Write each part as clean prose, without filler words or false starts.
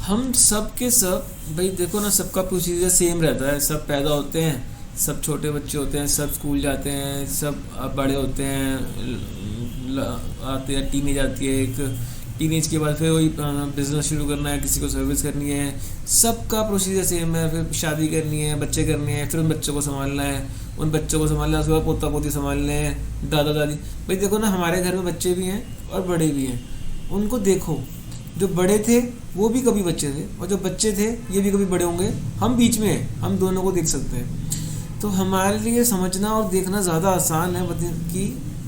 हम सब के सब भाई देखो ना, सबका प्रोसीजर सेम रहता है। सब पैदा होते हैं, सब छोटे बच्चे होते हैं, सब स्कूल जाते हैं, सब बड़े होते हैं, आते हैं, टीनेज आती है, एक टीनेज के बाद फिर वही बिज़नेस शुरू करना है, किसी को सर्विस करनी है, सबका प्रोसीजर सेम है। फिर शादी करनी है, बच्चे करने हैं, फिर उन बच्चों को संभालना है, उन बच्चों को संभालना है, उसके बाद पोता पोती संभालने हैं, दादा दादी। भाई देखो ना, हमारे घर में बच्चे भी हैं और बड़े भी हैं। उनको देखो, जो बड़े थे वो भी कभी बच्चे थे, और जो बच्चे थे ये भी कभी बड़े होंगे। हम बीच में हैं, हम दोनों को देख सकते हैं। तो हमारे लिए समझना और देखना ज़्यादा आसान है कि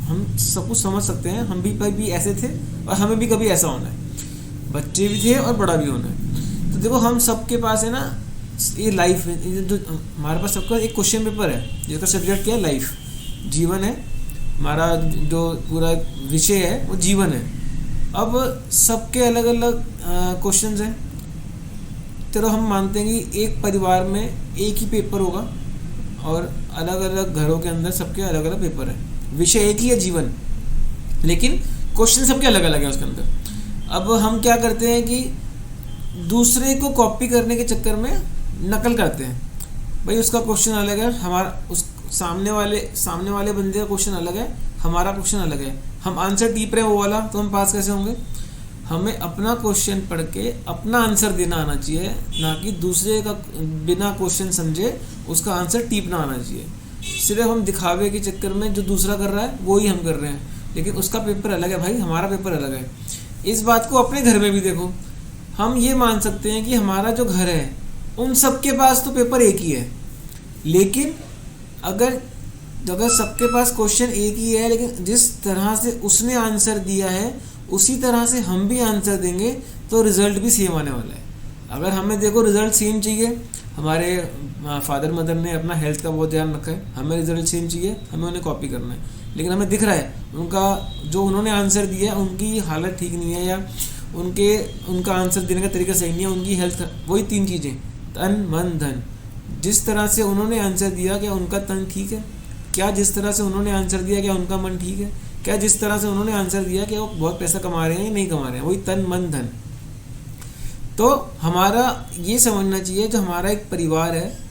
हम सब कुछ समझ सकते हैं। हम भी कभी ऐसे थे और हमें भी कभी ऐसा होना है, बच्चे भी थे और बड़ा भी होना है। तो देखो, हम सबके पास है ना ये लाइफ, जो हमारे पास सबका एक क्वेश्चन पेपर है जिसका सब्जेक्ट क्या है, लाइफ, जीवन है। हमारा जो पूरा विषय है वो जीवन है। अब सबके अलग अलग क्वेश्चंस हैं। चलो हम मानते हैं कि एक परिवार में एक ही पेपर होगा और अलग अलग घरों के अंदर सबके अलग अलग पेपर हैं। विषय एक ही है, जीवन, लेकिन क्वेश्चन सबके अलग अलग हैं उसके अंदर। अब हम क्या करते हैं कि दूसरे को कॉपी करने के चक्कर में नकल करते हैं। भाई उसका क्वेश्चन अलग है, हमारा उस सामने वाले बंदे का क्वेश्चन अलग है, हमारा क्वेश्चन अलग है। हम आंसर टीप रहे हैं वो वाला, तो हम पास कैसे होंगे? हमें अपना क्वेश्चन पढ़ के अपना आंसर देना आना चाहिए, ना कि दूसरे का बिना क्वेश्चन समझे उसका आंसर टीपना आना चाहिए। सिर्फ हम दिखावे के चक्कर में जो दूसरा कर रहा है वो ही हम कर रहे हैं, लेकिन उसका पेपर अलग है, भाई हमारा पेपर अलग है। इस बात को अपने घर में भी देखो। हम ये मान सकते हैं कि हमारा जो घर है उन सबके पास तो पेपर एक ही है, लेकिन अगर सबके पास क्वेश्चन एक ही है, लेकिन जिस तरह से उसने आंसर दिया है उसी तरह से हम भी आंसर देंगे तो रिज़ल्ट भी सेम आने वाला है। अगर हमें देखो रिज़ल्ट सेम चाहिए, हमारे फादर मदर ने अपना हेल्थ का बहुत ध्यान रखा है, हमें रिज़ल्ट सेम चाहिए, हमें उन्हें कॉपी करना है, लेकिन हमें दिख रहा है उनका जो उन्होंने आंसर दिया है उनकी हालत ठीक नहीं है, या उनका आंसर देने का तरीका सही नहीं है, उनकी हेल्थ, वही तीन चीज़ें, तन मन धन। जिस तरह से उन्होंने आंसर दिया, क्या उनका तन ठीक है? क्या जिस तरह से उन्होंने आंसर दिया, क्या उनका मन ठीक है? क्या जिस तरह से उन्होंने आंसर दिया, क्या वो बहुत पैसा कमा रहे हैं या नहीं कमा रहे हैं? वही तन मन धन। तो हमारा ये समझना चाहिए, जो हमारा एक परिवार है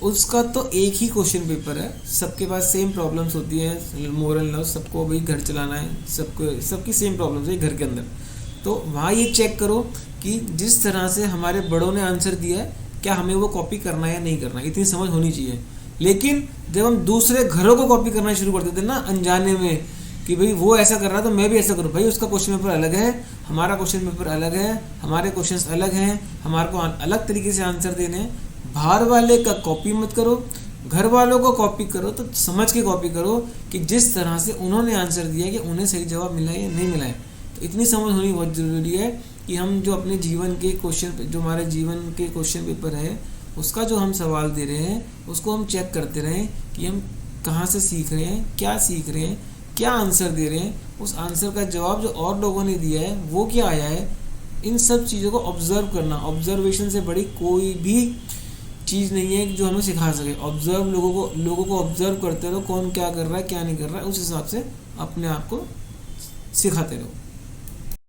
उसका तो एक ही क्वेश्चन पेपर है, सबके पास सेम प्रॉब्लम्स होती है, मोरल लॉस, सबको भाई घर चलाना है, सबकी सेम प्रॉब्लम्स है घर के अंदर। तो वहाँ ये चेक करो कि जिस तरह से हमारे बड़ों ने आंसर दिया है, क्या हमें वो कॉपी करना है या नहीं करना है, इतनी समझ होनी चाहिए। लेकिन जब हम दूसरे घरों को कॉपी करना शुरू कर देते हैं ना अनजाने में, कि भाई वो ऐसा कर रहा तो मैं भी ऐसा करूँ, भाई उसका क्वेश्चन पेपर अलग है, हमारा क्वेश्चन पेपर अलग है, हमारे क्वेश्चंस अलग हैं, हमारे को अलग तरीके से आंसर देने हैं। बाहर वाले का कॉपी मत करो, घर वालों को कॉपी करो तो समझ के कॉपी करो कि जिस तरह से उन्होंने आंसर दिया कि उन्हें सही जवाब मिला है या नहीं मिला है। तो इतनी समझ होनी बहुत ज़रूरी है कि हम जो अपने जीवन के क्वेश्चन, जो हमारे जीवन के क्वेश्चन पेपर है उसका जो हम सवाल दे रहे हैं उसको हम चेक करते रहें कि हम कहाँ से सीख रहे हैं, क्या सीख रहे हैं, क्या आंसर दे रहे हैं, उस आंसर का जवाब जो और लोगों ने दिया है वो क्या आया है। इन सब चीज़ों को ऑब्जर्व करना, ऑब्जर्वेशन से बड़ी कोई भी चीज़ नहीं है जो हमें सिखा सके। ऑब्जर्व, लोगों को ऑब्जर्व करते रहो, कौन क्या कर रहा है क्या नहीं कर रहा है, उस हिसाब से अपने आप को सिखाते रहो।